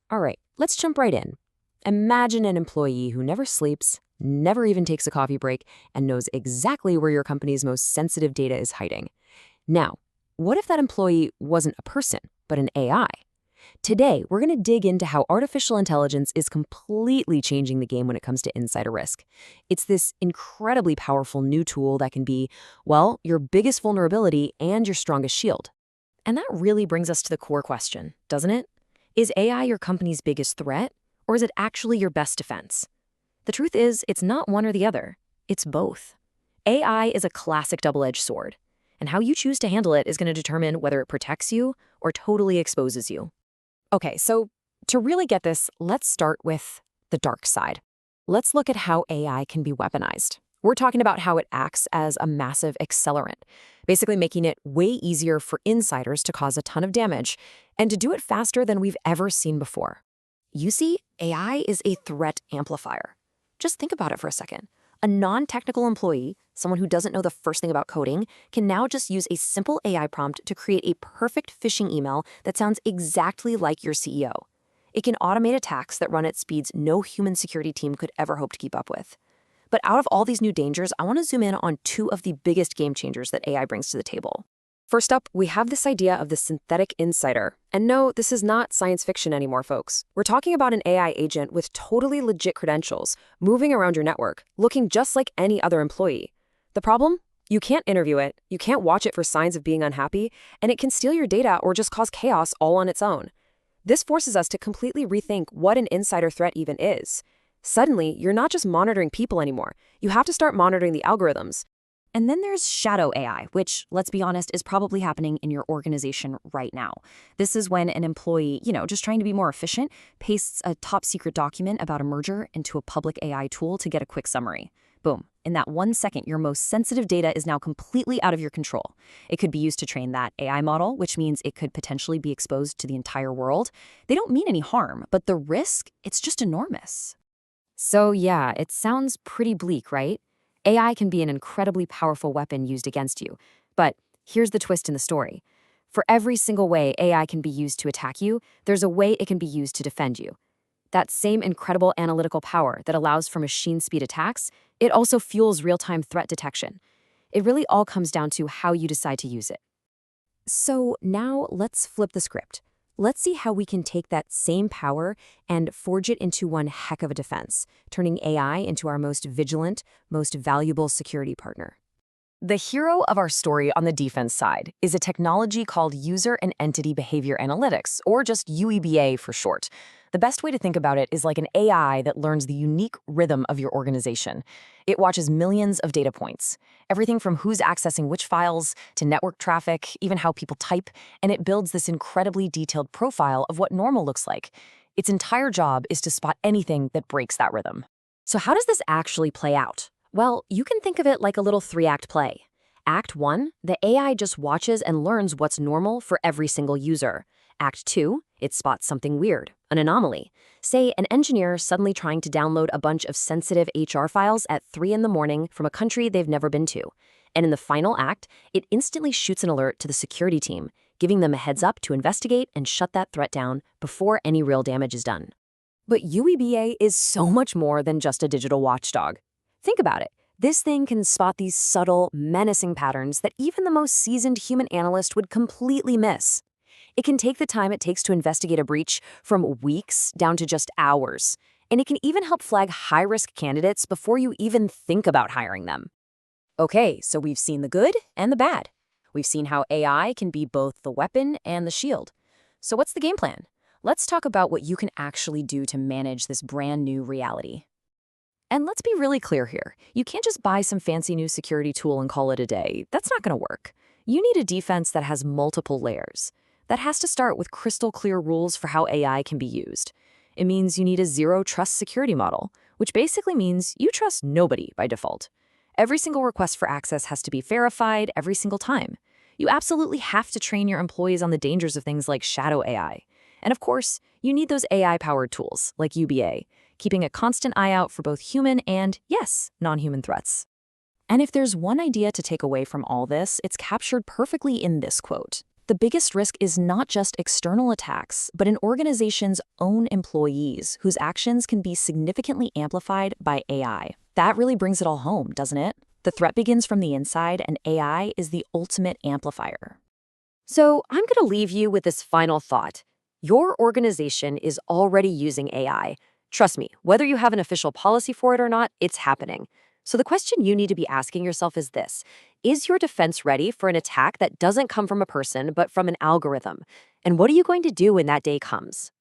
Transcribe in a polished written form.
All right, let's jump right in. Imagine an employee who never sleeps, never even takes a coffee break, and knows exactly where your company's most sensitive data is hiding. Now, what if that employee wasn't a person, but an AI? Today, we're going to dig into how artificial intelligence is completely changing the game when it comes to insider risk. It's this incredibly powerful new tool that can be, well, your biggest vulnerability and your strongest shield. And that really brings us to the core question, doesn't it? Is AI your company's biggest threat, or is it actually your best defense? The truth is, it's not one or the other. It's both. AI is a classic double-edged sword, and how you choose to handle it is going to determine whether it protects you or totally exposes you. Okay, so to really get this, let's start with the dark side. Let's look at how AI can be weaponized. We're talking about how it acts as a massive accelerant, basically making it way easier for insiders to cause a ton of damage and to do it faster than we've ever seen before. You see, AI is a threat amplifier. Just think about it for a second. A non-technical employee, someone who doesn't know the first thing about coding, can now just use a simple AI prompt to create a perfect phishing email that sounds exactly like your CEO. It can automate attacks that run at speeds no human security team could ever hope to keep up with. But out of all these new dangers, I want to zoom in on two of the biggest game changers that AI brings to the table. First up, we have this idea of the synthetic insider. And no, this is not science fiction anymore, folks. We're talking about an AI agent with totally legit credentials, moving around your network, looking just like any other employee. The problem? You can't interview it, you can't watch it for signs of being unhappy, and it can steal your data or just cause chaos all on its own. This forces us to completely rethink what an insider threat even is. Suddenly, you're not just monitoring people anymore. You have to start monitoring the algorithms. And then there's shadow AI, which, let's be honest, is probably happening in your organization right now. This is when an employee, just trying to be more efficient, pastes a top secret document about a merger into a public AI tool to get a quick summary. Boom. In that 1 second, your most sensitive data is now completely out of your control. It could be used to train that AI model, which means it could potentially be exposed to the entire world. They don't mean any harm, but the risk, it's just enormous. So yeah, it sounds pretty bleak, right? AI can be an incredibly powerful weapon used against you. But here's the twist in the story. For every single way AI can be used to attack you, there's a way it can be used to defend you. That same incredible analytical power that allows for machine speed attacks, it also fuels real-time threat detection. It really all comes down to how you decide to use it. So now let's flip the script. Let's see how we can take that same power and forge it into one heck of a defense, turning AI into our most vigilant, most valuable security partner. The hero of our story on the defense side is a technology called User and Entity Behavior Analytics, or just UEBA for short. The best way to think about it is like an AI that learns the unique rhythm of your organization. It watches millions of data points, everything from who's accessing which files to network traffic, even how people type, and it builds this incredibly detailed profile of what normal looks like. Its entire job is to spot anything that breaks that rhythm. So how does this actually play out? Well, you can think of it like a little 3-act play. Act 1, the AI just watches and learns what's normal for every single user. Act 2, it spots something weird, an anomaly. Say, an engineer suddenly trying to download a bunch of sensitive HR files at 3 in the morning from a country they've never been to. And in the final act, it instantly shoots an alert to the security team, giving them a heads up to investigate and shut that threat down before any real damage is done. But UEBA is so much more than just a digital watchdog. Think about it. This thing can spot these subtle, menacing patterns that even the most seasoned human analyst would completely miss. It can take the time it takes to investigate a breach from weeks down to just hours. And it can even help flag high-risk candidates before you even think about hiring them. Okay, so we've seen the good and the bad. We've seen how AI can be both the weapon and the shield. So what's the game plan? Let's talk about what you can actually do to manage this brand new reality. And let's be really clear here. You can't just buy some fancy new security tool and call it a day. That's not going to work. You need a defense that has multiple layers. That has to start with crystal clear rules for how AI can be used. It means you need a zero-trust security model, which basically means you trust nobody by default. Every single request for access has to be verified every single time. You absolutely have to train your employees on the dangers of things like shadow AI. And of course, you need those AI-powered tools like UBA, keeping a constant eye out for both human and, yes, non-human threats. And if there's one idea to take away from all this, it's captured perfectly in this quote. The biggest risk is not just external attacks, but an organization's own employees whose actions can be significantly amplified by AI. That really brings it all home, doesn't it? The threat begins from the inside, and AI is the ultimate amplifier. So I'm going to leave you with this final thought. Your organization is already using AI. Trust me, whether you have an official policy for it or not, it's happening. So the question you need to be asking yourself is this: is your defense ready for an attack that doesn't come from a person, but from an algorithm? And what are you going to do when that day comes?